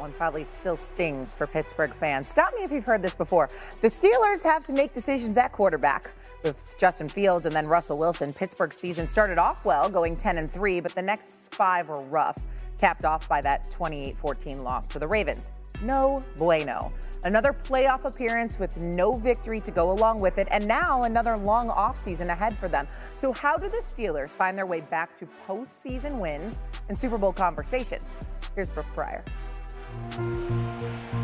one probably still stings for Pittsburgh fans. Stop me if you've heard this before. The Steelers have to make decisions at quarterback. With Justin Fields and then Russell Wilson, Pittsburgh's season started off well, going 10-3, but the next 5 were rough, capped off by that 28-14 loss to the Ravens. No bueno. Another playoff appearance with no victory to go along with it, and now another long offseason ahead for them. So how do the Steelers find their way back to postseason wins and Super Bowl conversations? Here's Brooke Pryor.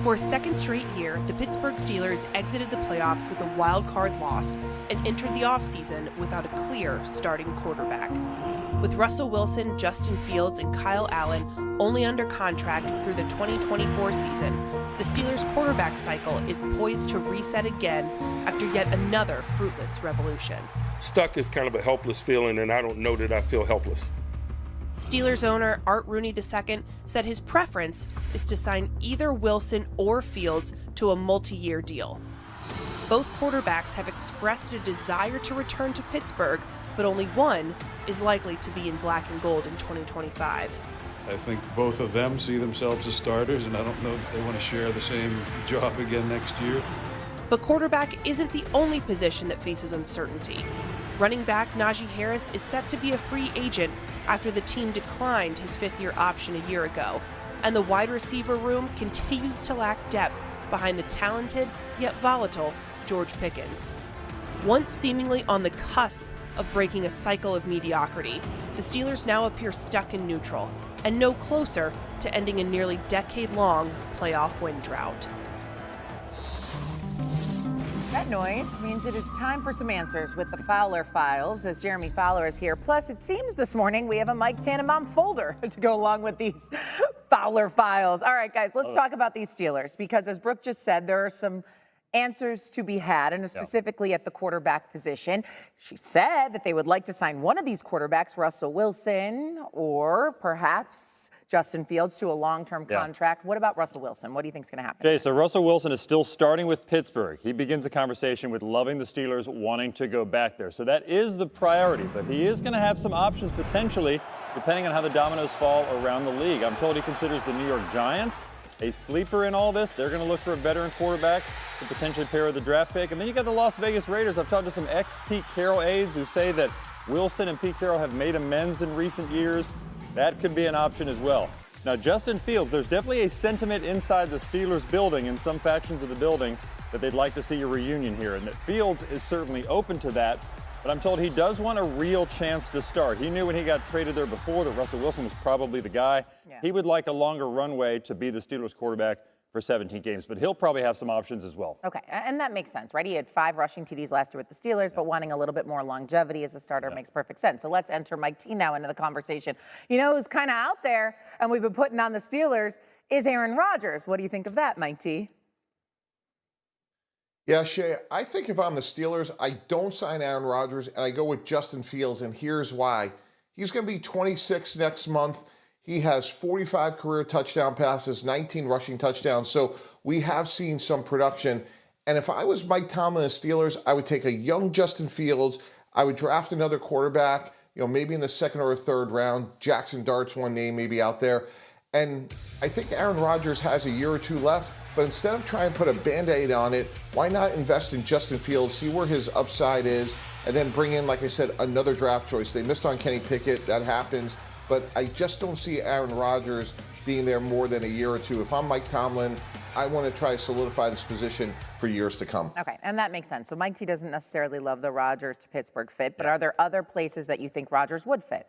For a second straight year, the Pittsburgh Steelers exited the playoffs with a wild card loss and entered the offseason without a clear starting quarterback. With Russell Wilson, Justin Fields, and Kyle Allen only under contract through the 2024 season, the Steelers' quarterback cycle is poised to reset again after yet another fruitless revolution. Stuck is kind of a helpless feeling, and I don't know that I feel helpless. Steelers owner Art Rooney II said his preference is to sign either Wilson or Fields to a multi-year deal. Both quarterbacks have expressed a desire to return to Pittsburgh, but only one is likely to be in black and gold in 2025. I think both of them see themselves as starters, and I don't know if they want to share the same job again next year. But quarterback isn't the only position that faces uncertainty. Running back Najee Harris is set to be a free agent after the team declined his fifth-year option a year ago, and the wide receiver room continues to lack depth behind the talented yet volatile George Pickens. Once seemingly on the cusp of breaking a cycle of mediocrity, the Steelers now appear stuck in neutral and no closer to ending a nearly decade-long playoff win drought. That noise means it is time for some answers with the Fowler Files, as Jeremy Fowler is here. Plus, it seems this morning we have a Mike Tannenbaum folder to go along with these Fowler Files. All right, guys, let's talk about these Steelers, because as Brooke just said, there are some answers to be had, and specifically at the quarterback position. She said that they would like to sign one of these quarterbacks, Russell Wilson, or perhaps Justin Fields, to a long-term contract. What about Russell Wilson? What do you think is going to happen? Okay, so Russell Wilson is still starting with Pittsburgh. He begins a conversation with loving the Steelers, wanting to go back there. So that is the priority, but he is going to have some options potentially, depending on how the dominoes fall around the league. I'm told he considers the New York Giants a sleeper in all this. They're going to look for a veteran quarterback to potentially pair with the draft pick. And then you got the Las Vegas Raiders. I've talked to some ex-Pete Carroll aides who say that Wilson and Pete Carroll have made amends in recent years. That could be an option as well. Now, Justin Fields, there's definitely a sentiment inside the Steelers building, in some factions of the building, that they'd like to see a reunion here, and that Fields is certainly open to that. But I'm told he does want a real chance to start. He knew when he got traded there before that Russell Wilson was probably the guy. Yeah. He would like a longer runway to be the Steelers quarterback for 17 games, but he'll probably have some options as well. Okay, and that makes sense, right? He had 5 rushing TDs last year with the Steelers, but wanting a little bit more longevity as a starter makes perfect sense. So let's enter Mike T now into the conversation. You know who's kind of out there, and we've been putting on the Steelers, is Aaron Rodgers. What do you think of that, Mike T? Yeah, Shay, I think if I'm the Steelers, I don't sign Aaron Rodgers, and I go with Justin Fields, and here's why. He's going to be 26 next month. He has 45 career touchdown passes, 19 rushing touchdowns, so we have seen some production. And if I was Mike Tomlin and the Steelers, I would take a young Justin Fields. I would draft another quarterback, maybe in the 2nd or 3rd round. Jackson Dart's one name maybe out there. And I think Aaron Rodgers has a year or 2 left, but instead of trying to put a Band-Aid on it, why not invest in Justin Fields, see where his upside is, and then bring in, like I said, another draft choice. They missed on Kenny Pickett. That happens. But I just don't see Aaron Rodgers being there more than a year or 2. If I'm Mike Tomlin, I want to try to solidify this position for years to come. Okay, and that makes sense. So Mike T doesn't necessarily love the Rodgers to Pittsburgh fit, but are there other places that you think Rodgers would fit?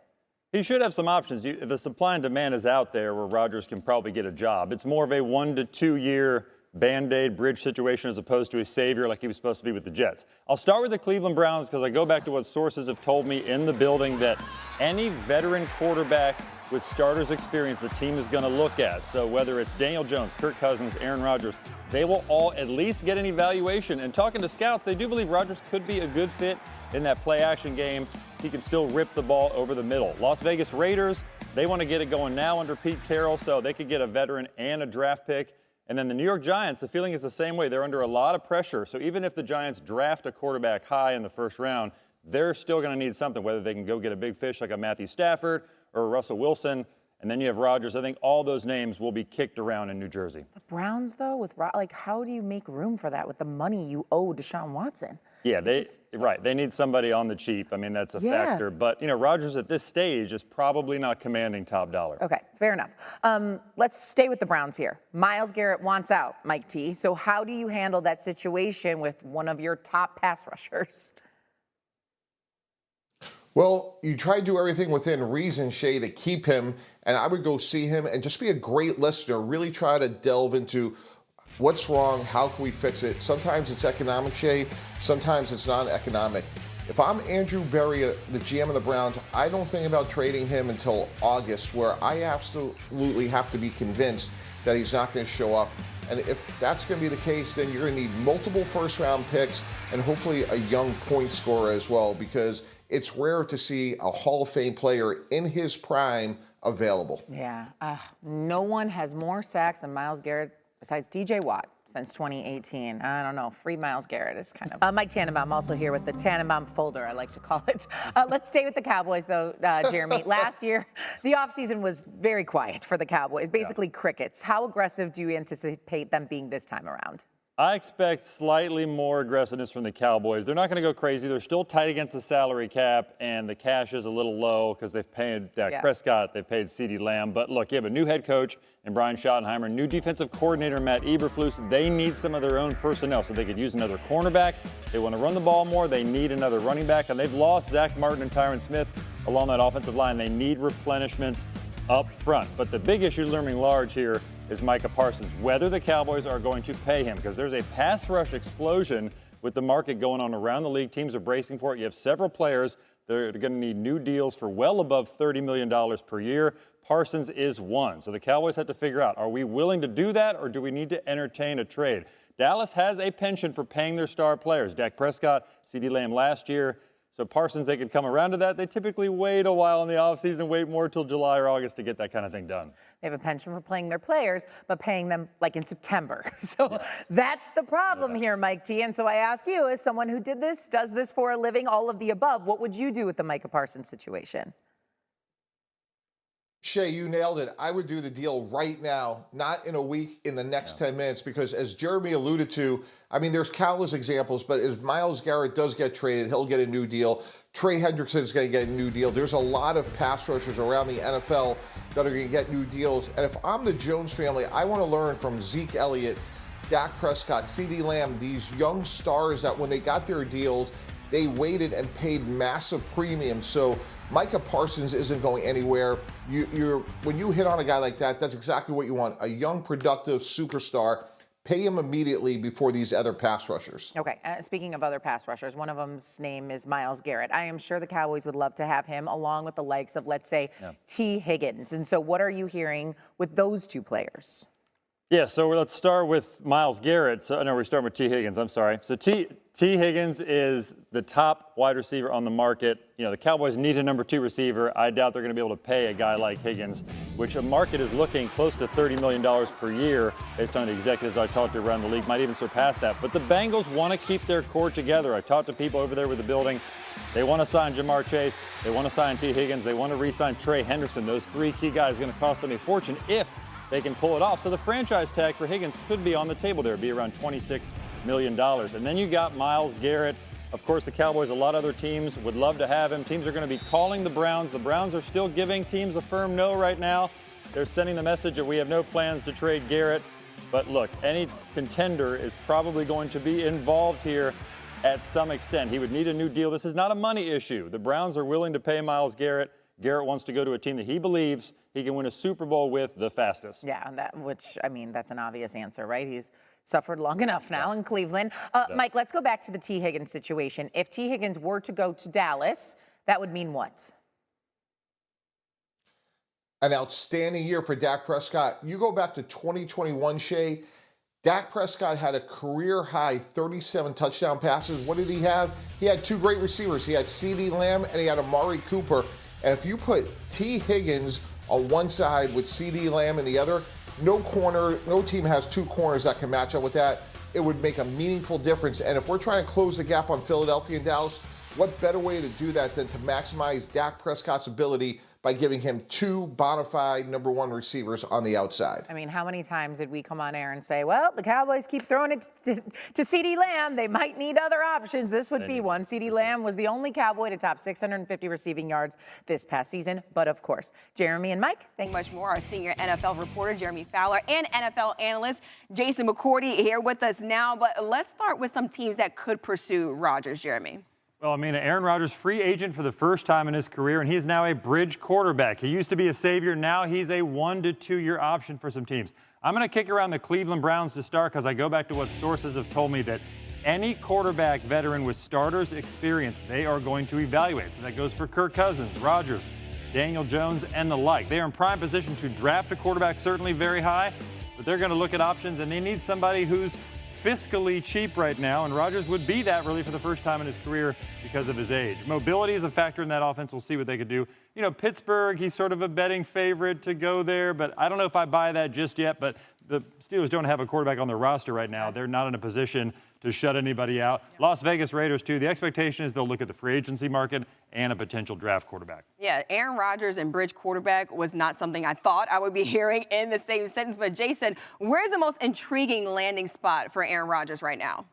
He should have some options. The supply and demand is out there where Rodgers can probably get a job. It's more of a 1 to 2 year Band-Aid bridge situation as opposed to a savior like he was supposed to be with the Jets. I'll start with the Cleveland Browns because I go back to what sources have told me in the building, that any veteran quarterback with starters experience the team is going to look at. So whether it's Daniel Jones, Kirk Cousins, Aaron Rodgers, they will all at least get an evaluation. And talking to scouts, they do believe Rodgers could be a good fit in that play-action game. He can still rip the ball over the middle. Las Vegas Raiders, they want to get it going now under Pete Carroll, so they could get a veteran and a draft pick. And then the New York Giants, the feeling is the same way. They're under a lot of pressure. So even if the Giants draft a quarterback high in the 1st round, they're still going to need something, whether they can go get a big fish like a Matthew Stafford or a Russell Wilson. And then you have Rodgers. I think all those names will be kicked around in New Jersey. The Browns, though, like, how do you make room for that with the money you owe Deshaun Watson? Yeah, they need somebody on the cheap. I mean, that's a factor. But, Rodgers at this stage is probably not commanding top dollar. Okay, fair enough. Let's stay with the Browns here. Myles Garrett wants out, Mike T. So how do you handle that situation with one of your top pass rushers? Well, you try to do everything within reason, Shay, to keep him, and I would go see him and just be a great listener. Really try to delve into what's wrong, how can we fix it. Sometimes it's economic, Shay. Sometimes it's non-economic. If I'm Andrew Berry, the GM of the Browns, I don't think about trading him until August, where I absolutely have to be convinced that he's not going to show up. And if that's going to be the case, then you're going to need multiple first-round picks and hopefully a young point scorer as well, because it's rare to see a Hall of Fame player in his prime available. Yeah, no one has more sacks than Myles Garrett besides TJ Watt since 2018. I don't know. Free Myles Garrett is kind of... Mike Tannenbaum also here with the Tannenbaum folder, I like to call it. Let's stay with the Cowboys, though, Jeremy. Last year, the offseason was very quiet for the Cowboys, basically crickets. How aggressive do you anticipate them being this time around? I expect slightly more aggressiveness from the Cowboys. They're not going to go crazy. They're still tight against the salary cap, and the cash is a little low because they've paid Dak Prescott, they've paid CeeDee Lamb. But look, you have a new head coach and Brian Schottenheimer, new defensive coordinator Matt Eberflus. They need some of their own personnel, so they could use another cornerback. They want to run the ball more. They need another running back, and they've lost Zach Martin and Tyron Smith along that offensive line. They need replenishments up front. But the big issue looming large here is Micah Parsons, whether the Cowboys are going to pay him, because there's a pass rush explosion with the market going on around the league. Teams are bracing for it. You have several players that are going to need new deals for well above $30 million per year. Parsons is one. So the Cowboys have to figure out, are we willing to do that, or do we need to entertain a trade? Dallas has a penchant for paying their star players. Dak Prescott, CeeDee Lamb last year. So Parsons, they could come around to that. They typically wait a while in the offseason, wait more till July or August to get that kind of thing done. They have a penchant for playing their players, but paying them like in September. So that's the problem here, Mike T. And so I ask you, as someone who does this for a living, all of the above, what would you do with the Micah Parsons situation? Shay, you nailed it. I would do the deal right now, not in a week, in the next 10 minutes, because as Jeremy alluded to, I mean, there's countless examples, but as Myles Garrett does get traded, he'll get a new deal. Trey Hendrickson is going to get a new deal. There's a lot of pass rushers around the NFL that are going to get new deals. And if I'm the Jones family, I want to learn from Zeke Elliott, Dak Prescott, CeeDee Lamb, these young stars that when they got their deals, they waited and paid massive premiums. So Micah Parsons isn't going anywhere. When you hit on a guy like that, that's exactly what you want. A young, productive superstar. Pay him immediately before these other pass rushers. Okay, speaking of other pass rushers, one of them's name is Myles Garrett. I am sure the Cowboys would love to have him along with the likes of, let's say, T. Higgins. And so what are you hearing with those two players? Yeah, so let's start with Myles Garrett. So, no, we're starting with T. Higgins. I'm sorry. So T. Higgins is the top wide receiver on the market. You know, the Cowboys need a number 2 receiver. I doubt they're going to be able to pay a guy like Higgins, which a market is looking close to $30 million per year based on the executives I talked to around the league, might even surpass that. But the Bengals want to keep their core together. I talked to people over there with the building. They want to sign Jamar Chase. They want to sign T. Higgins. They want to re-sign Trey Hendrickson. Those 3 key guys are going to cost them a fortune if they can pull it off. So the franchise tag for Higgins could be on the table there. It'd be around $26 million. And then you got Myles Garrett. Of course, the Cowboys, a lot of other teams would love to have him. Teams are going to be calling the Browns. The Browns are still giving teams a firm no right now. They're sending the message that we have no plans to trade Garrett. But look, any contender is probably going to be involved here at some extent. He would need a new deal. This is not a money issue. The Browns are willing to pay Myles Garrett. Garrett wants to go to a team that he believes he can win a Super Bowl with the fastest. Yeah, that's an obvious answer, right? He's suffered long enough now in Cleveland. Mike, let's go back to the T. Higgins situation. If T. Higgins were to go to Dallas, that would mean what? An outstanding year for Dak Prescott. You go back to 2021, Shay. Dak Prescott had a career-high 37 touchdown passes. What did he have? He had 2 great receivers. He had CeeDee Lamb and he had Amari Cooper. And if you put T. Higgins on one side with CeeDee Lamb in the other, no team has 2 corners that can match up with that. It would make a meaningful difference. And if we're trying to close the gap on Philadelphia and Dallas, what better way to do that than to maximize Dak Prescott's ability by giving him 2 bona fide number 1 receivers on the outside. I mean, how many times did we come on air and say, well, the Cowboys keep throwing it to CeeDee Lamb. They might need other options. This would be one. CeeDee Lamb was the only Cowboy to top 650 receiving yards this past season. But, of course, Jeremy and Mike, thank you much more. Our senior NFL reporter, Jeremy Fowler, and NFL analyst, Jason McCourty, here with us now. But let's start with some teams that could pursue Rodgers, Jeremy. Well, I mean, Aaron Rodgers, free agent for the first time in his career, and he is now a bridge quarterback. He used to be a savior. Now he's a 1 to 2 year option for some teams. I'm going to kick around the Cleveland Browns to start because I go back to what sources have told me that any quarterback veteran with starters experience, they are going to evaluate. So that goes for Kirk Cousins, Rodgers, Daniel Jones, and the like. They are in prime position to draft a quarterback, certainly very high, but they're going to look at options, and they need somebody who's fiscally cheap right now, and Rodgers would be that really for the first time in his career because of his age. Mobility is a factor in that offense. We'll see what they could do. You know, Pittsburgh, he's sort of a betting favorite to go there, but I don't know if I buy that just yet. But the Steelers don't have a quarterback on their roster right now. They're not in a position to shut anybody out. Las Vegas Raiders, too. The expectation is they'll look at the free agency market and a potential draft quarterback. Yeah, Aaron Rodgers and bridge quarterback was not something I thought I would be hearing in the same sentence. But, Jason, where's the most intriguing landing spot for Aaron Rodgers right now?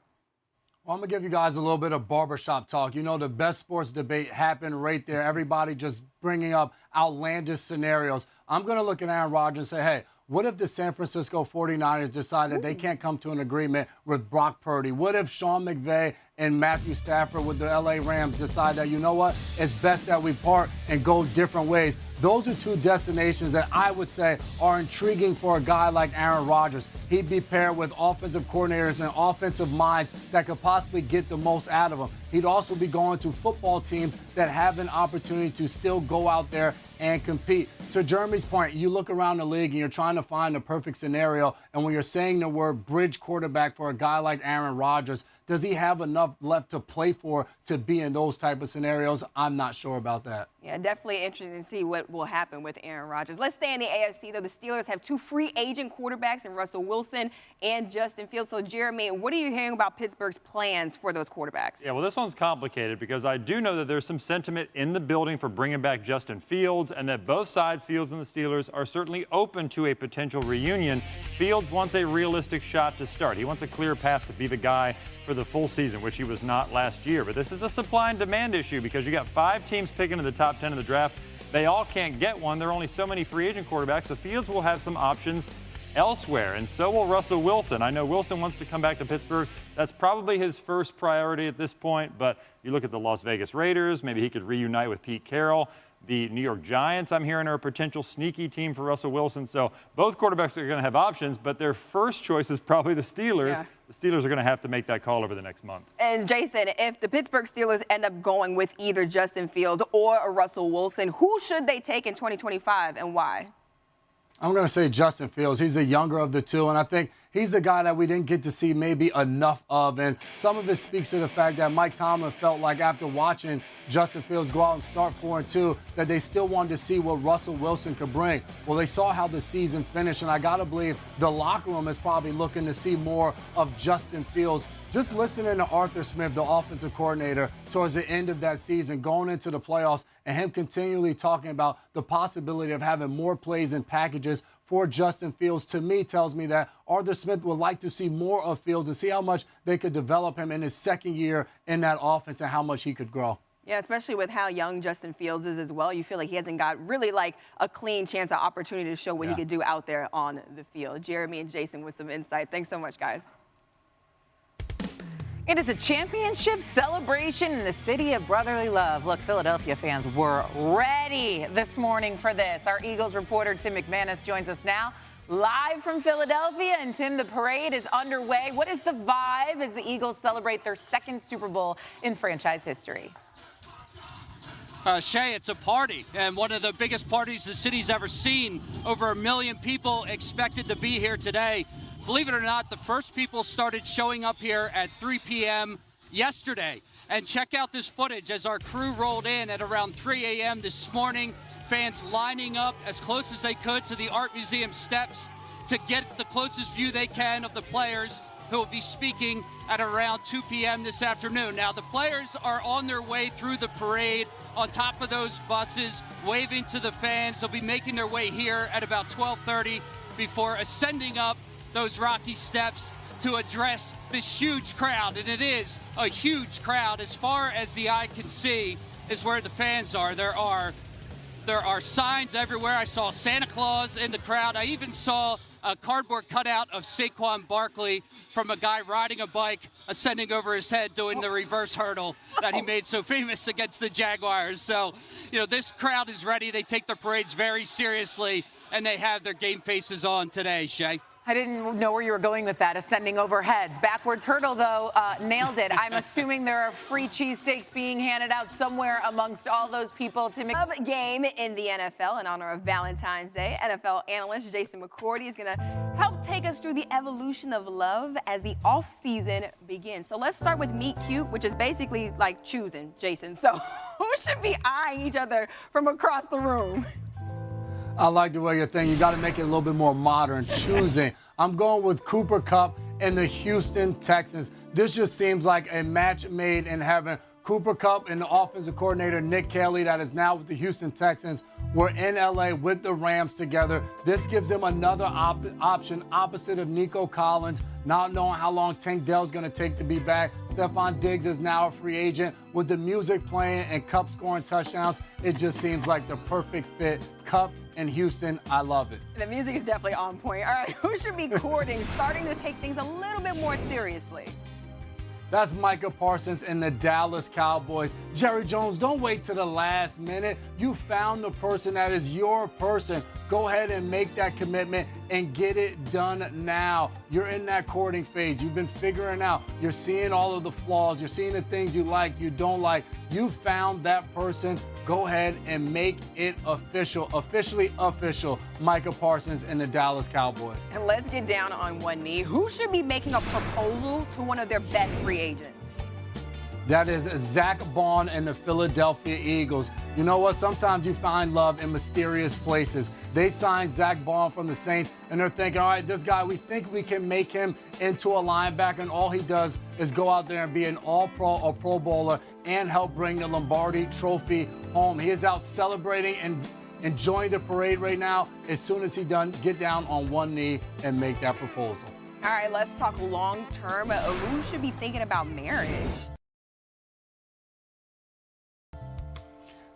Well, I'm going to give you guys a little bit of barbershop talk. You know, the best sports debate happened right there. Everybody just bringing up outlandish scenarios. I'm going to look at Aaron Rodgers and say, hey, what if the San Francisco 49ers decide that they can't come to an agreement with Brock Purdy? What if Sean McVay and Matthew Stafford with the LA Rams decide that, you know what, it's best that we part and go different ways? Those are 2 destinations that I would say are intriguing for a guy like Aaron Rodgers. He'd be paired with offensive coordinators and offensive minds that could possibly get the most out of him. He'd also be going to football teams that have an opportunity to still go out there and compete. To Jeremy's point, you look around the league and you're trying to find the perfect scenario, and when you're saying the word bridge quarterback for a guy like Aaron Rodgers, does he have enough left to play for to be in those type of scenarios? I'm not sure about that. Yeah, definitely interesting to see what will happen with Aaron Rodgers. Let's stay in the AFC, though. The Steelers have 2 free agent quarterbacks in Russell Wilson and Justin Fields. So, Jeremy, what are you hearing about Pittsburgh's plans for those quarterbacks? Yeah, well, this one's complicated because I do know that there's some sentiment in the building for bringing back Justin Fields, and that both sides, Fields and the Steelers, are certainly open to a potential reunion. Fields wants a realistic shot to start. He wants a clear path to be the guy for the full season, which he was not last year. But this is a supply and demand issue because you got 5 teams picking in the top 10 of the draft. They all can't get one. There are only so many free agent quarterbacks. So Fields will have some options elsewhere, and so will Russell Wilson. I know Wilson wants to come back to Pittsburgh. That's probably his first priority at this point, but you look at the Las Vegas Raiders, maybe he could reunite with Pete Carroll. The New York Giants, I'm hearing, are a potential sneaky team for Russell Wilson. So both quarterbacks are going to have options, but their first choice is probably the Steelers. Yeah. The Steelers are going to have to make that call over the next month. And, Jason, if the Pittsburgh Steelers end up going with either Justin Fields or a Russell Wilson, who should they take in 2025 and why? I'm going to say Justin Fields. He's the younger of the 2, and I think he's the guy that we didn't get to see maybe enough of. And some of it speaks to the fact that Mike Tomlin felt like after watching Justin Fields go out and start 4-2, that they still wanted to see what Russell Wilson could bring. Well, they saw how the season finished, and I got to believe the locker room is probably looking to see more of Justin Fields. Just listening to Arthur Smith, the offensive coordinator, towards the end of that season, going into the playoffs, and him continually talking about the possibility of having more plays and packages for Justin Fields, to me tells me that Arthur Smith would like to see more of Fields and see how much they could develop him in his second year in that offense and how much he could grow. Yeah, especially with how young Justin Fields is as well. You feel like he hasn't got really like a clean chance or opportunity to show what he could do out there on the field. Jeremy and Jason with some insight. Thanks so much, guys. It is a championship celebration in the city of brotherly love. Look, Philadelphia fans were ready this morning for this. Our Eagles reporter Tim McManus joins us now live from Philadelphia. And Tim, the parade is underway. What is the vibe as the Eagles celebrate their 2nd Super Bowl in franchise history? Shay, it's a party, and one of the biggest parties the city's ever seen. Over 1 million people expected to be here today. Believe it or not, the first people started showing up here at 3 p.m. yesterday. And check out this footage as our crew rolled in at around 3 a.m. this morning. Fans lining up as close as they could to the Art Museum steps to get the closest view they can of the players who will be speaking at around 2 p.m. this afternoon. Now, the players are on their way through the parade on top of those buses, waving to the fans. They'll be making their way here at about 12:30 before ascending up those rocky steps to address this huge crowd. And it is a huge crowd. As far as the eye can see is where the fans are. There are signs everywhere. I saw Santa Claus in the crowd. I even saw a cardboard cutout of Saquon Barkley from a guy riding a bike, ascending over his head, doing the reverse hurdle that he made so famous against the Jaguars. So, this crowd is ready. They take their parades very seriously, and they have their game faces on today, Shay. I didn't know where you were going with that, ascending over heads. Backwards hurdle, though, nailed it. I'm assuming there are free cheesesteaks being handed out somewhere amongst all those people to make a game in the NFL in honor of Valentine's Day. NFL analyst Jason McCourty is going to help take us through the evolution of love as the offseason begins. So let's start with meet cute, which is basically like choosing, Jason. So who should be eyeing each other from across the room? I like the way you're thinking. You got to make it a little bit more modern. Choosing. I'm going with Cooper Kupp and the Houston Texans. This just seems like a match made in heaven. Cooper Kupp and the offensive coordinator, Nick Caley, that is now with the Houston Texans, were in L.A. with the Rams together. This gives them another option opposite of Nico Collins, not knowing how long Tank Dell's going to take to be back. Stephon Diggs is now a free agent. With the music playing and Kupp scoring touchdowns, it just seems like the perfect fit. Kupp in Houston, I love it. The music is definitely on point. All right, who should be courting, starting to take things a little bit more seriously? That's Micah Parsons and the Dallas Cowboys. Jerry Jones, don't wait to the last minute. You found the person that is your person. Go ahead and make that commitment and get it done now. You're in that courting phase. You've been figuring out. You're seeing all of the flaws. You're seeing the things you like, you don't like. You found that person. Go ahead and make it official. Officially official. Micah Parsons and the Dallas Cowboys. And let's get down on one knee. Who should be making a proposal to one of their best free agents? That is Zach Bond and the Philadelphia Eagles. You know what? Sometimes you find love in mysterious places. They signed Zach Bond from the Saints, and they're thinking, all right, this guy, we think we can make him into a linebacker, and all he does is go out there and be an all-pro or Pro Bowler and help bring the Lombardi Trophy home. He is out celebrating and enjoying the parade right now. As soon as he's done, get down on one knee and make that proposal. All right, let's talk long-term. Who should be thinking about marriage?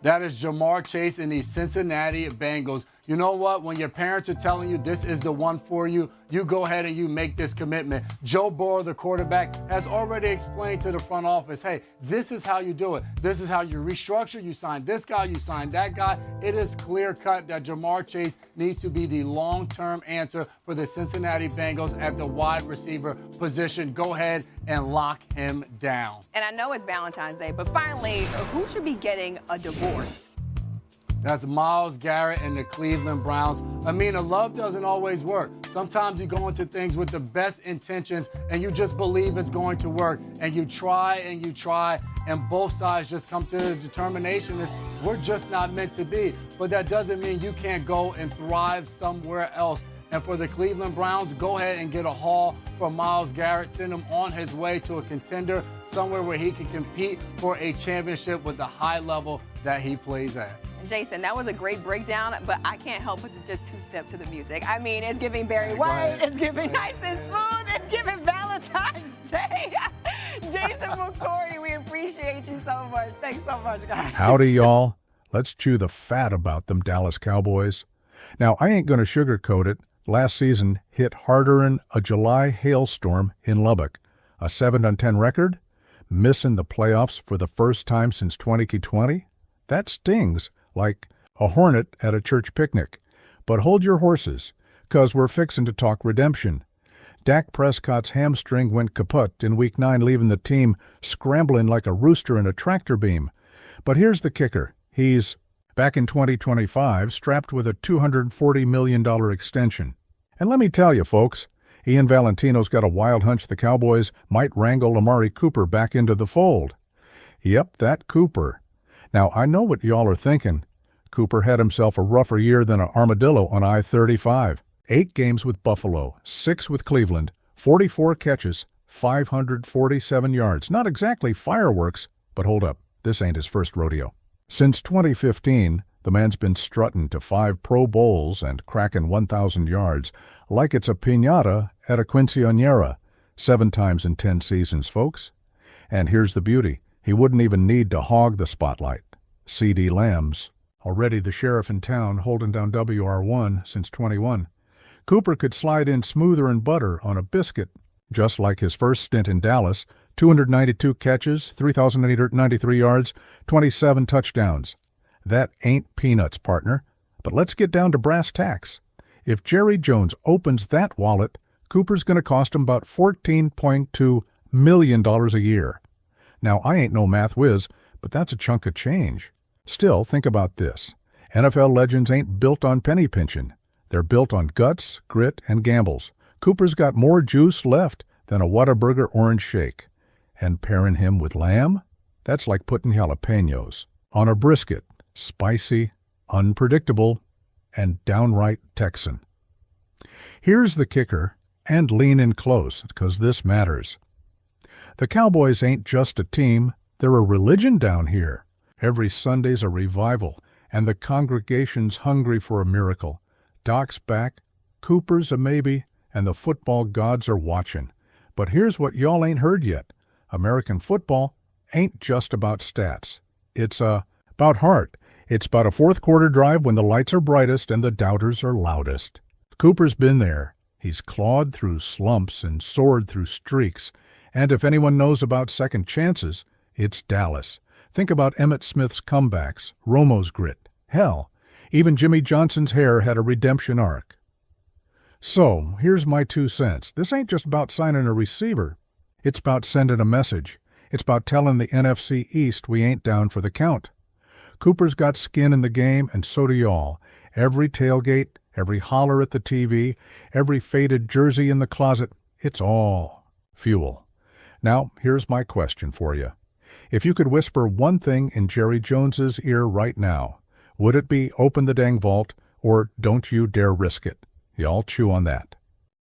That is Jamar Chase and the Cincinnati Bengals. You know what? When your parents are telling you this is the one for you, you go ahead and you make this commitment. Joe Burrow, the quarterback, has already explained to the front office, hey, this is how you do it. This is how you restructure. You sign this guy, you sign that guy. It is clear cut that Jamar Chase needs to be the long-term answer for the Cincinnati Bengals at the wide receiver position. Go ahead and lock him down. And I know it's Valentine's Day, but finally, who should be getting a divorce? That's MYLES GARRETT and the Cleveland Browns. I mean, love doesn't always work. Sometimes you go into things with the best intentions and you just believe it's going to work. And you try, and both sides just come to the determination that we're just not meant to be. But that doesn't mean you can't go and thrive somewhere else. And for the Cleveland Browns, go ahead and get a haul for MYLES GARRETT. Send him on his way to a contender, somewhere where he can compete for a championship with the high level that he plays at. Jason, that was a great breakdown, but I can't help but to just two-step to the music. I mean, it's giving Barry White, it's giving Nice and Smooth, it's giving Valentine's Day. Jason McCourty, we appreciate you so much. Thanks so much, guys. Howdy, y'all. Let's chew the fat about them Dallas Cowboys. Now, I ain't going to sugarcoat it. Last season hit harder'n a July hailstorm in Lubbock. A 7-10 record? Missing the playoffs for the first time since 2020? That stings like a hornet at a church picnic. But hold your horses, 'cause we're fixin' to talk redemption. Dak Prescott's hamstring went kaput in Week 9, leaving the team scrambling like a rooster in a tractor beam. But here's the kicker. He's back in 2025, strapped with a $240 million extension. And let me tell you, folks, Ian Valentino's got a wild hunch the Cowboys might wrangle Amari Cooper back into the fold. Yep, that Cooper. Now, I know what y'all are thinking. Cooper had himself a rougher year than an armadillo on I-35. 8 games with Buffalo, 6 with Cleveland, 44 catches, 547 yards. Not exactly fireworks, but hold up, this ain't his first rodeo. Since 2015, the man's been strutting to 5 Pro Bowls and cracking 1,000 yards like it's a piñata at a quinceañera, 7 times in 10 seasons, folks. And here's the beauty. He wouldn't even need to hog the spotlight. C.D. Lamb's already the sheriff in town holding down WR1 since 21. Cooper could slide in smoother and butter on a biscuit, just like his first stint in Dallas, 292 catches, 3,893 yards, 27 touchdowns. That ain't peanuts, partner. But let's get down to brass tacks. If Jerry Jones opens that wallet, Cooper's going to cost him about $14.2 million a year. Now, I ain't no math whiz, but that's a chunk of change. Still, think about this. NFL legends ain't built on penny pinching. They're built on guts, grit, and gambles. Cooper's got more juice left than a Whataburger orange shake. And pairing him with lamb? That's like putting jalapenos on a brisket. Spicy, unpredictable, and downright Texan. Here's the kicker, and lean in close, because this matters. The Cowboys ain't just a team, they're a religion down here. Every Sunday's a revival, and the congregation's hungry for a miracle. Doc's back, Cooper's a maybe, and the football gods are watching. But here's what y'all ain't heard yet. American football ain't just about stats. It's about heart. It's about a fourth-quarter drive when the lights are brightest and the doubters are loudest. Cooper's been there. He's clawed through slumps and soared through streaks. And if anyone knows about second chances, it's Dallas. Think about Emmitt Smith's comebacks, Romo's grit. Hell, even Jimmy Johnson's hair had a redemption arc. So, here's my 2 cents. This ain't just about signing a receiver. It's about sending a message. It's about telling the NFC East we ain't down for the count. Cooper's got skin in the game, and so do y'all. Every tailgate, every holler at the TV, every faded jersey in the closet, it's all fuel. Now, here's my question for you. If you could whisper one thing in Jerry Jones's ear right now, would it be open the dang vault or don't you dare risk it? Y'all chew on that.